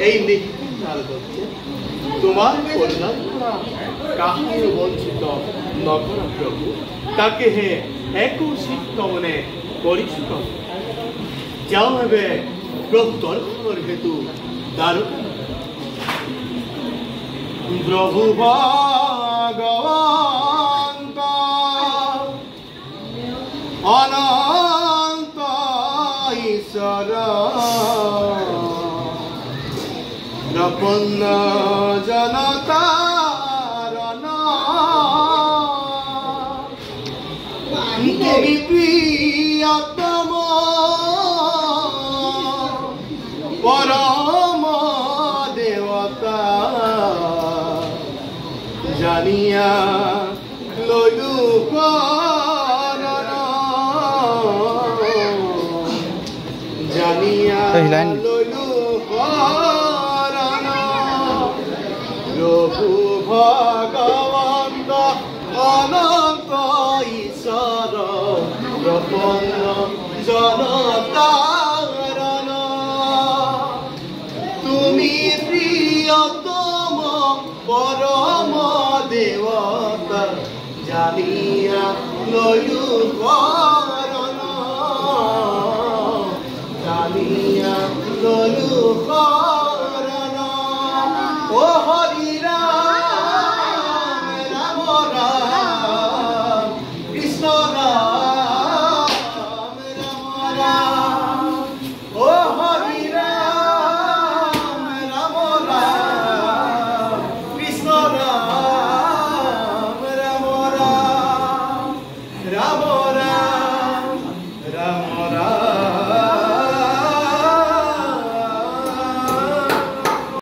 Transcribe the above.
এই লিখিত তোমার কল্যাণ কাহার বঞ্চিত নকর প্রভু তাকে হে একোষিত মনে করিস যাও হবে প্রভু দর্শনের হেতু দ্বারকা প্রভু ভগবন্ত অনন্ত ঈশ্বর প্রপন্ন জনতার তুমি প্রিয়তম পরম দেবতা জানিয়া লইলু জানিয়া লইলু প্রভু ভগবন্ত অনন্ত ঈশ্বর প্রপন্ন জনতার তুমি প্রিয়তম পরম দেবতা জানিয়া লয়ু জানিয়া লয়ু ও